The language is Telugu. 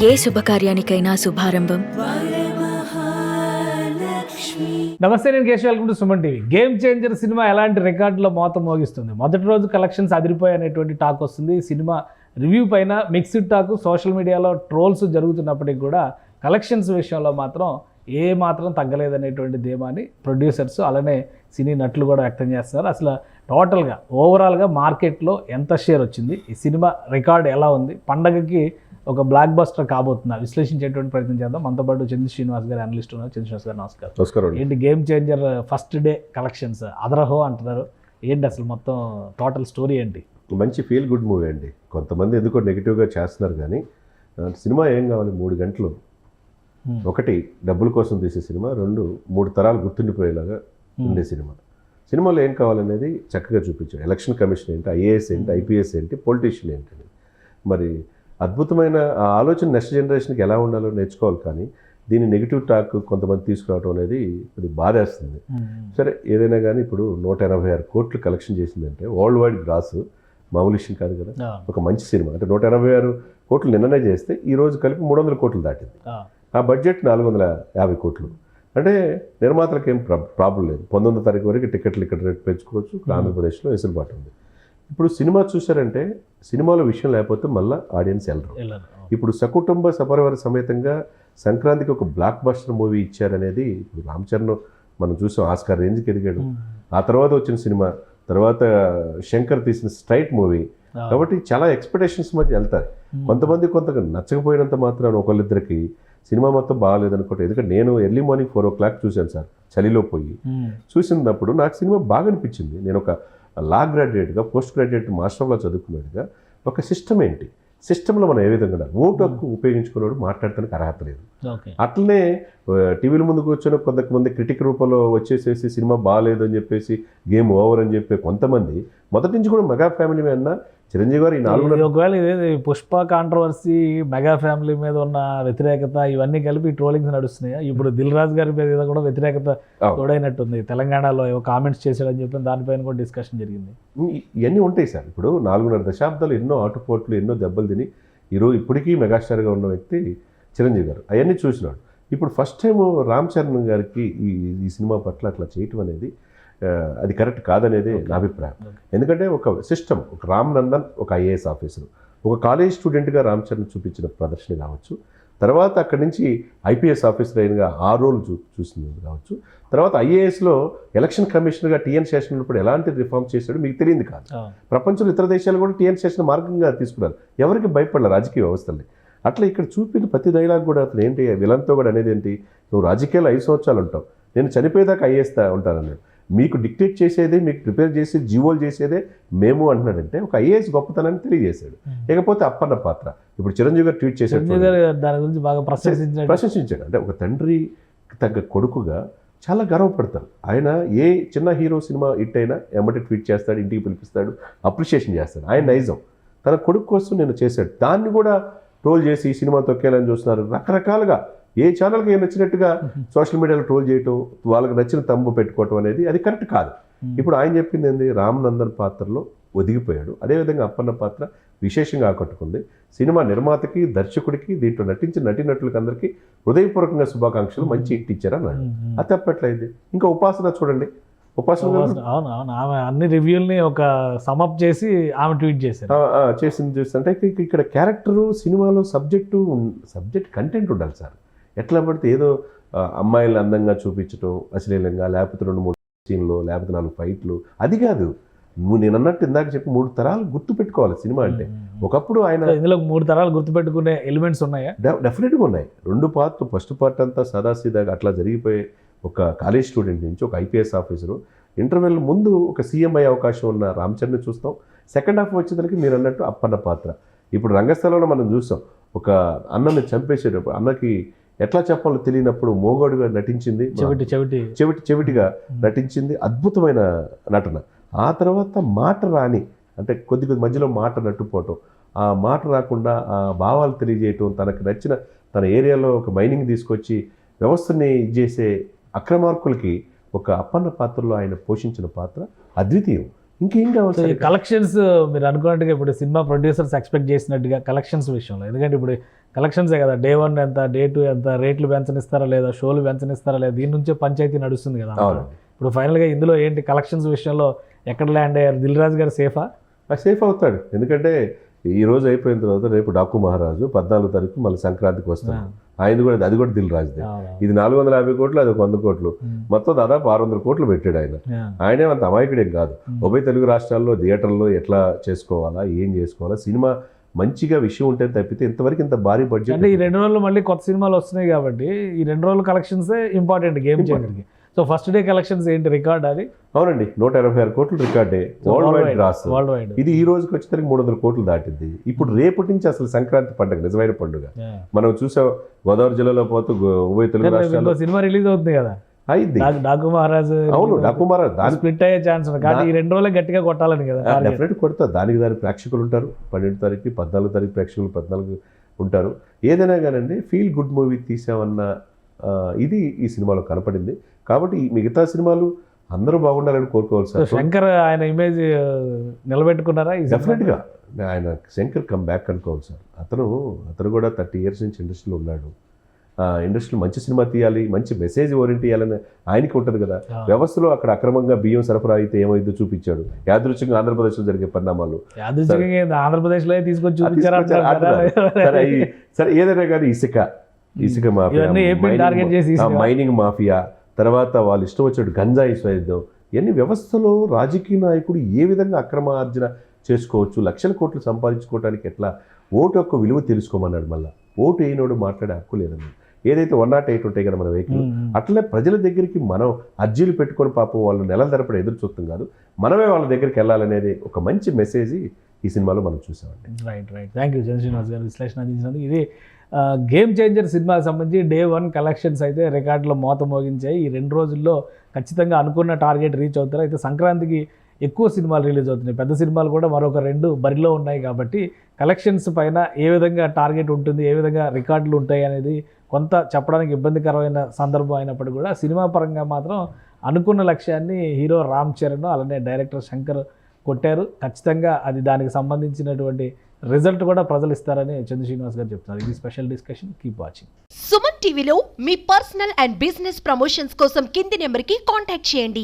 ఏ శుభకార్యానికైనా శుభారంభం. నమస్తే, నేను Keshav. Welcome to Suman TV. Game changer cinema ఎలాంటి రికార్డులో మోత మోగిస్తుంది? మొదటి రోజు కలెక్షన్స్ అదిరిపోయాయనేటువంటి టాక్ వస్తుంది. సినిమా రివ్యూ పైన మిక్స్డ్ టాక్, సోషల్ మీడియాలో ట్రోల్స్ జరుగుతున్నప్పటికీ కూడా కలెక్షన్స్ విషయంలో మాత్రం ఏ మాత్రం తగ్గలేదనేటువంటి ధీమాని ప్రొడ్యూసర్స్ అలానే సినీ నటులు కూడా వ్యక్తం చేస్తున్నారు. అసలు టోటల్గా ఓవరాల్గా మార్కెట్లో ఎంత షేర్ వచ్చింది, ఈ సినిమా రికార్డ్ ఎలా ఉంది, పండగకి ఒక బ్లాక్ బస్టర్ కాబోతుందా విశ్లేషించేటువంటి ప్రయత్నం చేద్దాం. మనతో పాటు చంద్ర శ్రీనివాస్ గారు అనలిస్ట్ ఉన్నారు. చంద్ర శ్రీనివాస్ గారు నమస్కారం. నమస్కారం. ఏంటి Game Changer first day collections అదరహో అంటున్నారు, ఏంటి అసలు మొత్తం టోటల్ స్టోరీ ఏంటి? మంచి ఫీల్ గుడ్ మూవీ అండి. కొంతమంది ఎందుకో నెగిటివ్గా చేస్తున్నారు, కానీ సినిమా ఏం కావాలి, 3 గంటలు. ఒకటి డబ్బుల కోసం తీసే సినిమా, 2 3 తరాలు గుర్తుండిపోయేలాగా ఉండే సినిమా. సినిమాలో ఏం కావాలనేది చక్కగా చూపించాడు. ఎలక్షన్ కమిషన్ ఏంటి, ఐఏఎస్ ఏంటి, ఐపీఎస్ ఏంటి, పొలిటీషియన్ ఏంటి. మరి అద్భుతమైన ఆ ఆలోచన నెక్స్ట్ జనరేషన్కి ఎలా ఉండాలో నేర్చుకోవాలి. కానీ దీన్ని నెగిటివ్ టాక్ కొంతమంది తీసుకురావడం అనేది అది బాధేస్తుంది. సరే, ఏదైనా కానీ ఇప్పుడు 186 కోట్లు కలెక్షన్ చేసిందంటే వరల్డ్ వైడ్ గ్రాస్ మామూలు విషయం కాదు కదా. ఒక మంచి సినిమా అంటే 186 కోట్లు నిన్ననే చేస్తే ఈ రోజు కలిపి 300 కోట్లు దాటింది. ఆ బడ్జెట్ 450 కోట్లు. అంటే నిర్మాతలకు ఏం ప్రాబ్లం లేదు. 19వ తారీఖు వరకు టికెట్లు ఇక్కడ రేట్ పెంచుకోవచ్చు. ఆంధ్రప్రదేశ్లో వెసులుబాటు ఉంది. ఇప్పుడు సినిమా చూశారంటే సినిమాలో విషయం లేకపోతే మళ్ళీ ఆడియన్స్ వెళ్ళరు. ఇప్పుడు సకుటుంబ సపరివార సమేతంగా సంక్రాంతికి ఒక బ్లాక్ బస్టర్ మూవీ ఇచ్చారనేది ఇప్పుడు రామ్ చరణ్ మనం చూసాం, ఆస్కార్ రేంజ్కి ఎదిగాడు. ఆ తర్వాత వచ్చిన సినిమా, తర్వాత శంకర్ తీసిన స్ట్రైట్ మూవీ. కాబట్టి చాలా ఎక్స్పెక్టేషన్స్ మధ్య వెళ్తారు. కొంతమంది కొంత నచ్చకపోయినంత మాత్రాన ఒకళ్ళిద్దరికి సినిమా మొత్తం బాగాలేదనుకోండి. ఎందుకంటే నేను ఎర్లీ మార్నింగ్ 4 o'clock చూశాను సార్, చలిలో పోయి. చూసినప్పుడు నాకు సినిమా బాగా అనిపించింది. నేను ఒక లా గ్రాడ్యుయేట్గా, పోస్ట్ గ్రాడ్యుయేట్ మాస్టర్లో చదువుకున్నాడుగా ఒక సిస్టమ్ ఏంటి, సిస్టంలో మనం ఏ విధంగా ఓటు హక్కు ఉపయోగించుకున్నాడు మాట్లాడటానికి అర్హత లేదు. అట్లనే టీవీల ముందు కూర్చొని కొంతమంది క్రిటిక్ రూపంలో వచ్చేసేసి సినిమా బాగాలేదు అని చెప్పేసి గేమ్ ఓవర్ అని చెప్పి కొంతమంది మొదటి నుంచి కూడా మెగా ఫ్యామిలీ అన్న చిరంజీవి గారు ఈ 4 ఒకవేళ ఇదే పుష్ప కాంట్రవర్సీ, మెగా ఫ్యామిలీ మీద ఉన్న వ్యతిరేకత ఇవన్నీ కలిపి ట్రోలింగ్స్ నడుస్తున్నాయి. ఇప్పుడు దిల్ రాజు గారి మీద కూడా వ్యతిరేకత తోడైనట్టుంది. తెలంగాణలో కామెంట్స్ చేశాడని చెప్పి దానిపైన కూడా డిస్కషన్ జరిగింది. ఇవన్నీ ఉంటాయి సార్. ఇప్పుడు 4.5 దశాబ్దాలు ఎన్నో ఆటుపోట్లు, ఎన్నో దెబ్బలు తిని ఇప్పటికీ మెగాస్టార్గా ఉన్న వ్యక్తి చిరంజీవి గారు. అవన్నీ చూసినాడు. ఇప్పుడు ఫస్ట్ టైం రామ్ చరణ్ గారికి ఈ సినిమా పట్ల అట్లా చేయటం అనేది అది కరెక్ట్ కాదనేది నా అభిప్రాయం. ఎందుకంటే ఒక సిస్టమ్, ఒక రామ్ నందన్ ఒక ఐఏఎస్ ఆఫీసర్, ఒక కాలేజ్ స్టూడెంట్గా రామ్ చరణ్ చూపించిన ప్రదర్శన కావచ్చు, తర్వాత అక్కడి నుంచి ఐపీఎస్ ఆఫీసర్ అయినగా ఆ రోల్ చూసింది కావచ్చు, తర్వాత ఐఏఎస్లో ఎలక్షన్ కమిషనర్గా టీఎన్ శేషన్ ఉన్నప్పుడు ఎలాంటి రిఫార్మ్ చేశాడో మీకు తెలియదు కాదు. ప్రపంచంలో ఇతర దేశాలు కూడా టీఎన్ శేషన్ మార్గంగా తీసుకున్నారు. ఎవరికి భయపడలే రాజకీయ వ్యవస్థల్ని. అట్లా ఇక్కడ చూపిన ప్రతి డైలాగ్ కూడా అతను ఏంటి, విలన్తో కూడా అనేది ఏంటి, నువ్వు రాజకీయాలు 5 సంవత్సరాలు ఉంటావు, నేను చనిపోయేదాకా ఐఏఎస్ ఉంటానన్నాడు. మీకు డిక్టేట్ చేసేదే, మీకు ప్రిపేర్ చేసి జీవోలు చేసేదే మేము అంటున్నాడంటే ఒక ఐఏఎస్ గొప్పతనాన్ని తెలియజేశాడు. లేకపోతే అప్పన్న పాత్ర ఇప్పుడు చిరంజీవి గారు ట్వీట్ చేశాడు, దాని గురించి బాగా ప్రశంసించాడు. అంటే ఒక తండ్రి తగ్గ కొడుకుగా చాలా గర్వపడతారు. ఆయన ఏ చిన్న హీరో సినిమా హిట్ అయినా ఎమ్మటి ట్వీట్ చేస్తాడు, ఇంటికి పిలిపిస్తాడు, అప్రిషియేషన్ చేస్తాడు. ఆయన నైజం తన కొడుకు కోసం నేను చేశాడు. దాన్ని కూడా ట్రోల్ చేసి ఈ సినిమా తొక్కేయాలని చూస్తున్నారు. రకరకాలుగా ఏ ఛానల్కి నచ్చినట్టుగా సోషల్ మీడియాలో ట్రోల్ చేయటం, వాళ్ళకి నచ్చిన తమ్ము పెట్టుకోవటం అనేది అది కరెక్ట్ కాదు. ఇప్పుడు ఆయన చెప్పింది ఏంది, రామ్ నందన్ పాత్రలో ఒదిగిపోయాడు. అదేవిధంగా అప్పన్న పాత్ర విశేషంగా ఆకట్టుకుంది. సినిమా నిర్మాతకి, దర్శకుడికి, దీంట్లో నటించిన నటీనటులకి అందరికీ హృదయపూర్వకంగా శుభాకాంక్షలు, మంచి హిట్ ఇచ్చారన్నాడు. అది తప్పట్లయింది. ఇంకా ఉపాసన చూడండి, అవును ఆమె అన్ని రివ్యూల్ని ఒక సమప్ చేసి ఆమె ట్వీట్ చేసింది చూస్తుంటే ఇక్కడ క్యారెక్టరు, సినిమాలో సబ్జెక్ట్ కంటెంట్ ఉండాలి సార్. ఎట్లా పడితే ఏదో అమ్మాయిలను అందంగా చూపించడం, అశ్లీలంగా, లేకపోతే 2-3 సీన్లు, లేకపోతే 4 ఫైట్లు, అది కాదు. నేను అన్నట్టు ఇందాక చెప్పి 3 తరాలు గుర్తు పెట్టుకోవాలి సినిమా అంటే. ఒకప్పుడు ఆయన ఇందులో 3 తరాలు గుర్తుపెట్టుకునే ఎలిమెంట్స్ ఉన్నాయా? డెఫినెట్గా ఉన్నాయి. 2 పార్ట్లు, ఫస్ట్ పార్ట్ అంతా సదాసీదాగా అట్లా జరిగిపోయే ఒక కాలేజ్ స్టూడెంట్ నుంచి ఒక ఐపీఎస్ ఆఫీసరు, ఇంటర్వెల్ ముందు ఒక సీఎం అయ్యే అవకాశం ఉన్న రామ్ చరణ్ చూస్తాం. సెకండ్ హాఫ్ వచ్చేదానికి మీరు అన్నట్టు అప్పన్న పాత్ర. ఇప్పుడు రంగస్థలంలో మనం చూస్తాం, ఒక అన్నని చంపేసేటప్పుడు అన్నకి ఎట్లా చెప్పాలో తెలియనప్పుడు మోగోడుగా నటించింది, చెవిటిగా నటించింది, అద్భుతమైన నటన. ఆ తర్వాత మాట రాని, అంటే కొద్ది మధ్యలో మాట నట్టుపోవటం, ఆ మాట రాకుండా ఆ భావాలు తెలియజేయటం, తనకు నచ్చిన తన ఏరియాలో ఒక మైనింగ్ తీసుకొచ్చి వ్యవస్థని చేసే అక్రమార్కులకి ఒక అప్పన్న పాత్రలో ఆయన పోషించిన పాత్ర అద్వితీయం. ఇంకేం కావాలి సార్? కలెక్షన్స్ మీరు అనుకున్నట్టుగా ఇప్పుడు సినిమా ప్రొడ్యూసర్స్ ఎక్స్పెక్ట్ చేసినట్టుగా కలెక్షన్స్ విషయంలో, ఎందుకంటే ఇప్పుడు కలెక్షన్సే కదా, డే 1 ఎంత, డే 2 ఎంత, రేట్లు పెంచనిస్తారా లేదా, షోలు పెంచనిస్తారా లేదా, దీని నుంచే పంచాయతీ నడుస్తుంది కదా. ఇప్పుడు ఫైనల్గా ఇందులో ఏంటి కలెక్షన్స్ విషయంలో ఎక్కడ ల్యాండ్ అయ్యారు? దిల్ రాజు గారు సేఫా? సేఫ్ అవుతాడు, ఎందుకంటే ఈ రోజు అయిపోయిన తర్వాత రేపు డాకు మహారాజు 14వ తారీఖు మళ్ళీ సంక్రాంతికి వస్తాడు. ఆయన కూడా అది కూడా దిల్ రాజుదే. ఇది 450 కోట్లు, అది 100 కోట్లు, మొత్తం దాదాపు 600 కోట్లు పెట్టాడు ఆయన. ఆయనే అంత అమాయకుడేం కాదు. ఉభయ తెలుగు రాష్ట్రాల్లో థియేటర్లో ఎట్లా చేసుకోవాలా, ఏం చేసుకోవాలా, సినిమా మంచిగా విషయం ఉంటే తప్పితే ఇంతవరకు ఇంత భారీ బడ్జెట్ అంటే ఈ 2 రోజులు మళ్ళీ కొత్త సినిమాలు వస్తున్నాయి కాబట్టి ఈ 2 రోజుల కలెక్షన్సే ఇంపార్టెంట్ గేమ్ చేంజర్కి. సో ఫస్ట్ డే కలెక్షన్స్ ఏంటి రికార్డ్ అది? అవునండి, 186 కోట్లు రికార్డే, వరల్డ్ వైడ్ గ్రాస్. ఇది ఈ రోజుకి వచ్చేసరికి 300 కోట్లు దాటింది. ఇప్పుడు రేపటి నుంచి అసలు సంక్రాంతి పండుగ, నిజమైన పండుగ. మనం చూసాం గోదావరి జిల్లాలో పోతూ ఉభయ తెలుగు రాష్ట్రాల్లో సినిమా రిలీజ్ అవుతుంది కదా, అయింది డాకు మహారాజు. అవును, డాకు మహారాజు దాని స్ప్లిట్ అయ్యే ఛాన్స్ ఉంది కానీ ఈ 2 రోజులే గట్టిగా కొట్టాలని కదా. డెఫినెట్ కొడతా, దాని ప్రేక్షకులు ఉంటారు. 12వ తారీఖు 14వ తారీఖు ప్రేక్షకులు 14 ఉంటారు. ఏదైనా కానండి, ఫీల్ గుడ్ మూవీ తీసామన్న ఇది ఈ సినిమాలో కనపడింది. కాబట్టి మిగతా సినిమాలు అందరూ బాగుండాలని కోరుకోవాలి సార్. శంకర్ ఆయన ఇమేజ్ నిలబెట్టుకున్నారా? డెఫినెట్గా ఆయన శంకర్ కమ్ బ్యాక్ అనుకోవాలి సార్. అతను కూడా 30 years నుంచి ఇండస్ట్రీలో ఉన్నాడు. ఇండస్ట్రీలో మంచి సినిమా తీయాలి, మంచి మెసేజ్ ఓరియంట్ చేయాలని ఆయనకి ఉంటుంది కదా. వ్యవస్థలో అక్కడ అక్రమంగా బియ్యం సరఫరా అయితే ఏమైందో చూపించాడు. యాదృచ్ఛికంగా ఆంధ్రప్రదేశ్లో జరిగే పరిణామాలు ఆంధ్రప్రదేశ్లో తీసుకొచ్చి చూపించారు. సరే ఏదైనా కానీ ఇసుక మాఫియా, మైనింగ్ మాఫియా, తర్వాత వాళ్ళు ఇష్టం వచ్చినట్టు గంజాయి స్వైద్యం, ఇవన్నీ వ్యవస్థలో రాజకీయ నాయకుడు ఏ విధంగా అక్రమార్జన చేసుకోవచ్చు, లక్షల కోట్లు సంపాదించుకోవడానికి ఎట్లా, ఓటు యొక్క విలువ తెలుసుకోమన్నాడు. మళ్ళీ ఓటు అయినోడు మాట్లాడే హక్కు లేదన్నాడు. ఏదైతే 108 ఉంటాయి కదా మన వెహికల్, అట్లనే ప్రజల దగ్గరికి మనం అర్జీలు పెట్టుకొని పాపం వాళ్ళు నెలల తరపున ఎదురు చూస్తాం కాదు, మనమే వాళ్ళ దగ్గరికి వెళ్ళాలనేది ఒక మంచి మెసేజ్ ఈ సినిమాలో మనం చూసామండి. రైట్. థ్యాంక్ యూ శ్రీనివాస్ గారు విశ్లేషణ అందించినందుకు. ఇది గేమ్ చేంజర్ సినిమాకి సంబంధించి డే 1 కలెక్షన్స్ అయితే రికార్డులో మోత మోగించాయి. ఈ 2 రోజుల్లో ఖచ్చితంగా అనుకున్న టార్గెట్ రీచ్ అవుతారు. అయితే సంక్రాంతికి ఎక్కువ సినిమాలు రిలీజ్ అవుతున్నాయి, పెద్ద సినిమాలు కూడా మరొక 2 బరిలో ఉన్నాయి కాబట్టి కలెక్షన్స్ పైన ఏ విధంగా టార్గెట్ ఉంటుంది, ఏ విధంగా రికార్డులు ఉంటాయి అనేది కొంత చెప్పడానికి ఇబ్బందికరమైన సందర్భం అయినప్పుడు కూడా సినిమా పరంగా మాత్రం అనుకున్న లక్ష్యాన్ని హీరో రామ్ చరణ్ అలానే డైరెక్టర్ శంకర్ కొట్టారు. ఖచ్చితంగా అది దానికి సంబంధించినటువంటి రిజల్ట్ కూడా ప్రజలు ఇస్తారని చంద్ర శ్రీనివాస్ గారు చెప్తున్నారు. ఇది special discussion. Keep watching. Suman టీవీలో మీ పర్సనల్ అండ్ బిజినెస్ ప్రమోషన్స్ కోసం కింది నెంబర్కి కాంటాక్ట్ చేయండి.